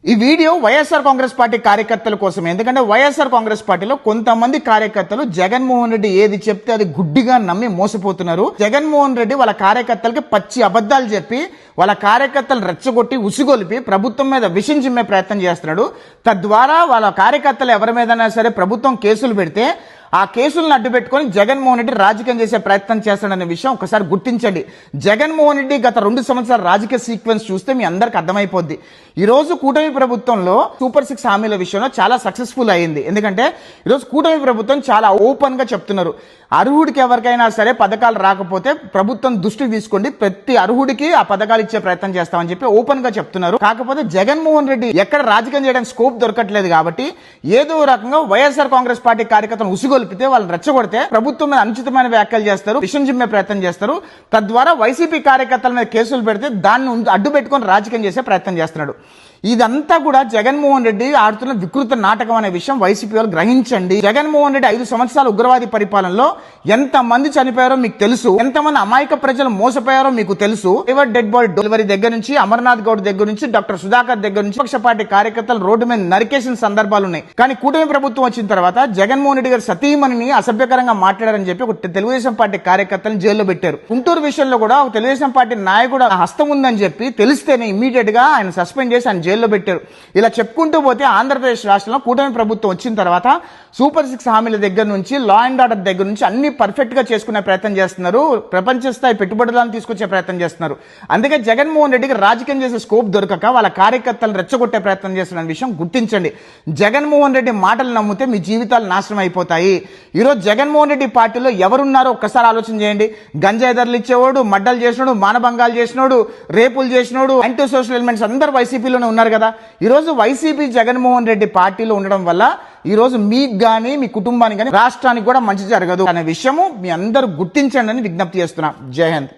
ఈ video YSR Congress party కార్యకర్తల కోసం. ఎందుకంటే వైఎస్ఆర్ కాంగ్రెస్ పార్టీలో కొంతమంది కార్యకర్తలు జగన్మోహన్ రెడ్డి ఏది చెప్తే అది గుడ్డిగా నమ్మి మోసపోతున్నారు. జగన్మోహన్ రెడ్డి వాళ్ళ కార్యకర్తలకి పచ్చి అబద్ధాలు చెప్పి వాళ్ళ కార్యకర్తలు రెచ్చగొట్టి ఉసిగొలిపి ప్రభుత్వం మీద విషం చిమ్మే ప్రయత్నం చేస్తున్నాడు. తద్వారా వాళ్ళ కార్యకర్తలు ఎవరి మీదైనా సరే ప్రభుత్వం కేసులు పెడితే ఆ కేసులను అడ్డుపెట్టుకొని జగన్మోహన్ రెడ్డి రాజకీయం చేసే ప్రయత్నం చేస్తాడనే విషయం ఒకసారి గుర్తించండి. జగన్మోహన్ రెడ్డి గత 2 సంవత్సరాల రాజకీయ సీక్వెన్స్ చూస్తే మీ అందరికి అర్థమైపోద్ది. ఈ రోజు కూటమి ప్రభుత్వంలో సూపర్ 6 హామీల విషయంలో చాలా సక్సెస్ఫుల్ అయింది. ఎందుకంటే ఈరోజు కూటమి ప్రభుత్వం చాలా ఓపెన్ గా చెప్తున్నారు, అర్హుడికి ఎవరికైనా సరే పథకాలు రాకపోతే ప్రభుత్వం దృష్టికి తీసుకోండి, ప్రతి అర్హుడికి ఆ పథకాలు ఇచ్చే ప్రయత్నం చేస్తామని చెప్పి ఓపెన్ గా చెప్తున్నారు. కాకపోతే జగన్మోహన్ రెడ్డి ఎక్కడ రాజకీయం చేయడానికి స్కోప్ దొరకట్లేదు కాబట్టి ఏదో రకంగా వైఎస్ఆర్ కాంగ్రెస్ పార్టీ కార్యకర్తలను ఉసిగొల్పితే వాళ్ళని రెచ్చగొడితే ప్రభుత్వం మీద అనుచితమైన వ్యాఖ్యలు చేస్తారు, విషం చిమ్మే ప్రయత్నం చేస్తారు. తద్వారా వైసీపీ కార్యకర్తల మీద కేసులు పెడితే దాన్ని అడ్డు పెట్టుకొని రాజకీయం చేసే ప్రయత్నం చేస్తున్నాడు. ఇదంతా కూడా జగన్మోహన్ రెడ్డి ఆడుతున్న వికృత నాటకం అనే విషయం వైసీపీ వాళ్ళు గ్రహించండి. జగన్మోహన్ రెడ్డి 5 సంవత్సరాల ఉగ్రవాది పరిపాలనలో ఎంత మంది చనిపోయారో మీకు తెలుసు, ఎంతమంది అమాయక ప్రజలు మోసపోయారో మీకు తెలుసు. డెడ్ బాడీ డెలివరీ దగ్గర నుంచి అమర్నాథ్ గౌడ్ దగ్గర నుంచి డాక్టర్ సుధాకర్ దగ్గర నుంచి విపక్ష పార్టీ కార్యకర్తలు రోడ్డు మీద నరికేసిన సందర్భాలు ఉన్నాయి. కానీ కూటమి ప్రభుత్వం వచ్చిన తర్వాత జగన్మోహన్ రెడ్డి గారు సతీమణిని అసభ్యకరంగా మాట్లాడారని చెప్పి ఒక తెలుగుదేశం పార్టీ కార్యకర్తలను జైల్లో పెట్టారు. గుంటూరు విషయంలో కూడా ఒక తెలుగుదేశం పార్టీ నాయకుడు హస్తం ఉందని చెప్పి తెలిస్తేనే ఇమ్మీడియట్ గా ఆయన సస్పెండ్ చేసి ఆయన జైల్లో పెట్టారు. ఇలా చెప్పుకుంటూ పోతే ఆంధ్రప్రదేశ్ రాష్ట్రంలో కూటమి ప్రభుత్వం వచ్చిన తర్వాత సూపర్ 6 హామీల దగ్గర నుంచి లా అండ్ ఆర్డర్ దగ్గర నుంచి అన్ని పర్ఫెక్ట్ గా చేసుకునే ప్రయత్నం చేస్తున్నారు. ప్రపంచ స్థాయి పెట్టుబడులను తీసుకొచ్చే ప్రయత్నం చేస్తున్నారు. అందుకే జగన్మోహన్ రెడ్డికి రాజకీయం చేసే స్కోప్ దొరకక వాళ్ళ కార్యకర్తలను రెచ్చగొట్టే ప్రయత్నం చేస్తున్న విషయం గుర్తించండి. జగన్మోహన్ రెడ్డి మాటలు నమ్మితే మీ జీవితాలు నాశనం అయిపోతాయి. ఈరోజు జగన్మోహన్ రెడ్డి పార్టీలో ఎవరున్నారో ఒక్కసారి ఆలోచన చేయండి. గంజాయి ధరలు ఇచ్చేవాడు, మడ్డలు చేసినోడు, మానభంగాలు చేసినోడు, రేపులు చేసినోడు, యాంటీ సోషల్ ఎలిమెంట్స్ అందరూ వైసీపీలోనే ఉన్నారు కదా. ఈ రోజు వైసీపీ జగన్మోహన్ రెడ్డి పార్టీలో ఉండడం వల్ల ఈ రోజు మీకు గానీ మీ కుటుంబానికి గానీ రాష్ట్రానికి కూడా మంచి జరగదు అనే విషయము మీ అందరూ గుర్తించండి అని విజ్ఞప్తి చేస్తున్నా. జై హింద్.